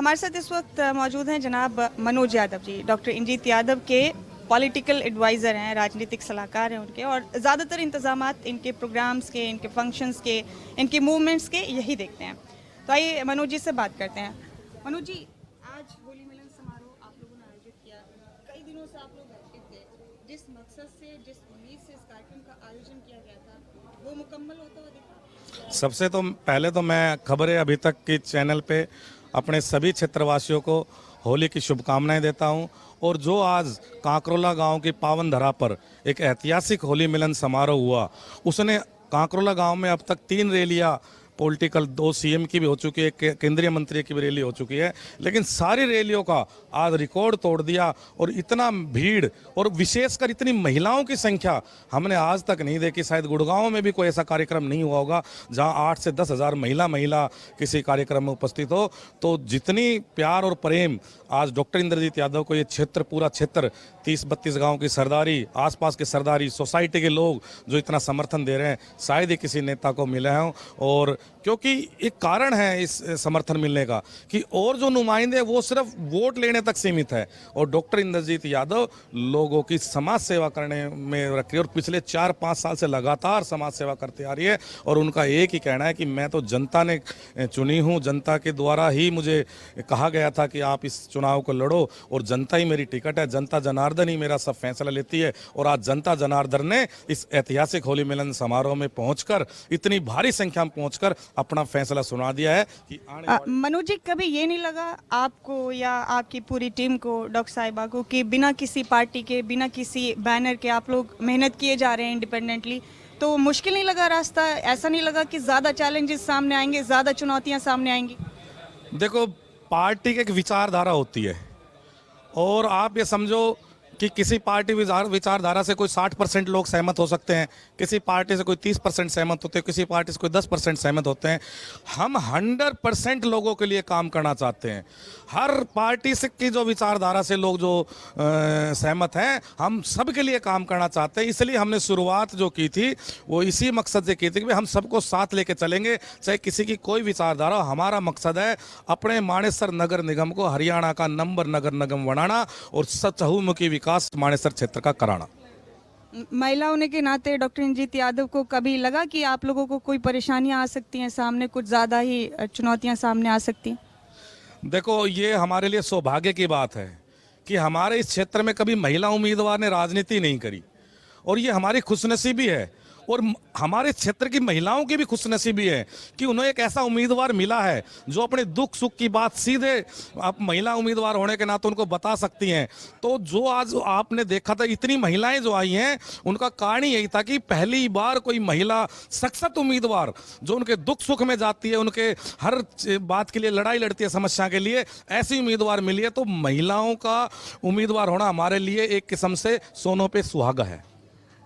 हमारे साथ इस वक्त मौजूद हैं जनाब मनोज यादव जी। डॉक्टर इंजीत यादव के पॉलिटिकल एडवाइज़र हैं, राजनीतिक सलाहकार हैं उनके, और ज़्यादातर इंतज़ामात इनके प्रोग्राम्स के, इनके फंक्शंस के, इनके मूवमेंट्स के यही देखते हैं। तो आइए मनोज जी से बात करते हैं। मनोज जी, आज होली मिलन समारोह आप लोगों ने आयोजित किया, कई दिनों से आप लोग एक्टिव थे। जिस मकसद से, जिस उम्मीद से इस कार्यक्रम का आयोजन किया गया था, वो मुकम्मल होता हुआ दिखा? सबसे तो पहले तो मैं खबरें अभी तक की चैनल पे अपने सभी क्षेत्रवासियों को होली की शुभकामनाएं देता हूं। और जो आज कांकरोला गांव की पावन धरा पर एक ऐतिहासिक होली मिलन समारोह हुआ, उसने कांकरोला गांव में अब तक 3 रैलियां पॉलिटिकल, 2 सीएम की भी हो चुकी है, एक केंद्रीय मंत्री की भी रैली हो चुकी है, लेकिन सारी रैलियों का आज रिकॉर्ड तोड़ दिया। और इतना भीड़ और विशेषकर इतनी महिलाओं की संख्या हमने आज तक नहीं देखी। शायद गुड़गांव में भी कोई ऐसा कार्यक्रम नहीं हुआ होगा जहां 8 से 10 हज़ार महिला किसी कार्यक्रम में उपस्थित हो। तो जितनी प्यार और प्रेम आज डॉक्टर इंद्रजीत यादव को ये क्षेत्र, पूरा क्षेत्र 30-32 गाँव की सरदारी, आसपास के सरदारी, सोसाइटी के लोग जो इतना समर्थन दे रहे हैं, शायद ही किसी नेता को मिले हों। और क्योंकि एक कारण है इस समर्थन मिलने का कि और जो नुमाइंदे वो सिर्फ वोट लेने तक सीमित है, और डॉक्टर इंद्रजीत यादव लोगों की समाज सेवा करने में रखी है और पिछले 4-5 साल से लगातार समाज सेवा करते आ रही है। और उनका एक ही कहना है कि मैं तो जनता ने चुनी हूँ, जनता के द्वारा ही मुझे कहा गया था कि आप इस चुनाव को लड़ो और जनता ही मेरी टिकट है, जनता जनार्दन ही मेरा सब फैसला लेती है। और आज जनता जनार्दन ने इस ऐतिहासिक होली मिलन समारोह में पहुंचकर, इतनी भारी संख्या में पहुंचकर अपना फैसला सुना दिया है कि मनोज जी, कभी ये नहीं लगा आपको या आपकी पूरी टीम को, डॉक्टर साहिबा को, कि बिना किसी पार्टी के, बिना किसी बैनर के आप लोग मेहनत किए जा रहे हैं इंडिपेंडेंटली? तो मुश्किल नहीं लगा रास्ता? ऐसा नहीं लगा कि ज़्यादा चैलेंजेस सामने आएंगे, ज़्यादा चुनौतियाँ सामने आएंगी? देखो, पार्टी की एक विचारधारा होती है, और आप ये समझो कि किसी पार्टी विचारधारा से कोई 60% लोग सहमत हो सकते हैं, किसी पार्टी से कोई 30% सहमत होते हैं, किसी पार्टी से कोई 10% सहमत होते हैं। हम 100% लोगों के लिए काम करना चाहते हैं। हर पार्टी से की जो विचारधारा से लोग जो सहमत हैं, हम सब के लिए काम करना चाहते हैं। इसलिए हमने शुरुआत जो की थी वो इसी मकसद से की थी कि हम सबको साथ लेके चलेंगे, चाहे किसी की कोई विचारधारा। हमारा मकसद है अपने मानेसर नगर निगम को हरियाणा का नंबर नगर निगम बनाना और चहुमुखी विकास मानेसर क्षेत्र का कराना। महिला होने के नाते डॉक्टर इंजीत यादव को कभी लगा कि आप लोगों को कोई परेशानियां आ सकती हैं सामने, कुछ ज़्यादा ही चुनौतियां सामने आ सकती हैं? देखो, ये हमारे लिए सौभाग्य की बात है कि हमारे इस क्षेत्र में कभी महिला उम्मीदवार ने राजनीति नहीं करी, और ये हमारी खुशनसीबी है। और हमारे क्षेत्र की महिलाओं की भी खुशनसीबी है कि उन्हें एक ऐसा उम्मीदवार मिला है जो अपने दुख सुख की बात सीधे आप महिला उम्मीदवार होने के नाते उनको बता सकती हैं। तो जो आज आपने देखा था, इतनी महिलाएं जो आई हैं, उनका कारण ही यही था कि पहली बार कोई महिला सशक्त उम्मीदवार जो उनके दुख सुख में जाती है, उनके हर बात के लिए लड़ाई लड़ती है, समस्या के लिए, ऐसी उम्मीदवार मिली है। तो महिलाओं का उम्मीदवार होना हमारे लिए एक किस्म से सोनों पे सुहागा है।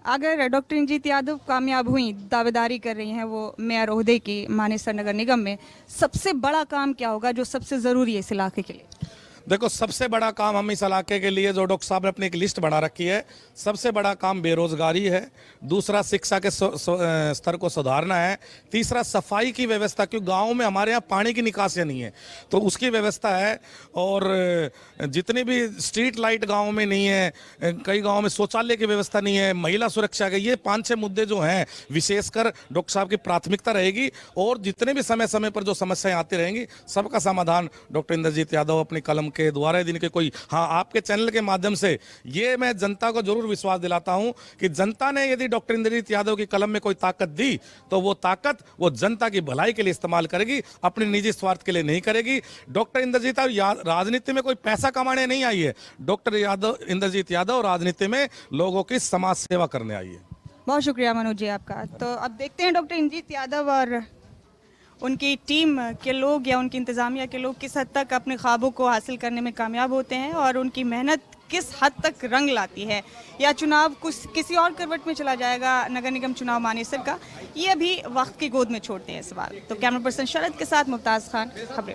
अगर डॉक्टर इंजीत यादव कामयाब हुई, दावेदारी कर रही हैं वो मेयर ओहदे की मानेसर नगर निगम में, सबसे बड़ा काम क्या होगा जो सबसे ज़रूरी है इस इलाके के लिए? देखो, सबसे बड़ा काम हम इस इलाके के लिए, जो डॉक्टर साहब ने अपनी एक लिस्ट बना रखी है, सबसे बड़ा काम बेरोजगारी है। दूसरा, शिक्षा के स्तर को सुधारना है। तीसरा, सफाई की व्यवस्था, क्योंकि गाँव में हमारे यहाँ पानी की निकासी नहीं है, तो उसकी व्यवस्था है। और जितनी भी स्ट्रीट लाइट गाँव में नहीं है, कई गाँव में शौचालय की व्यवस्था नहीं है, महिला सुरक्षा के, ये 5-6 मुद्दे जो हैं विशेषकर डॉक्टर साहब की प्राथमिकता रहेगी। और जितने भी समय समय पर जो समस्याएं आती रहेंगी, सबका समाधान डॉक्टर इंद्रजीत यादव अपनी कलम के द्वारा दिन के कोई, हाँ, आपके चैनल के माध्यम से ये मैं जनता को जरूर विश्वास दिलाता हूं कि जनता ने यदि डॉक्टर इंद्रजीत यादव की कलम में कोई ताकत दी, तो वो ताकत वो जनता की भलाई के लिए इस्तेमाल करेगी, अपने निजी स्वार्थ के लिए नहीं करेगी। डॉक्टर इंद्रजीत राजनीति में कोई पैसा कमाने नहीं आई है। डॉक्टर इंद्रजीत यादव राजनीति में लोगों की समाज सेवा करने आई है। बहुत शुक्रिया मनोज जी आपका। तो अब देखते हैं डॉक्टर इंजीत यादव और उनकी टीम के लोग या उनकी इंतज़ामिया के लोग किस हद तक अपने ख्वाबों को हासिल करने में कामयाब होते हैं, और उनकी मेहनत किस हद तक रंग लाती है, या चुनाव कुछ किसी और करवट में चला जाएगा नगर निगम चुनाव मानेसर का, ये अभी वक्त की गोद में छोड़ते हैं इस बार। तो कैमरा पर्सन शरद के साथ मुमताज़ खान, खबरें।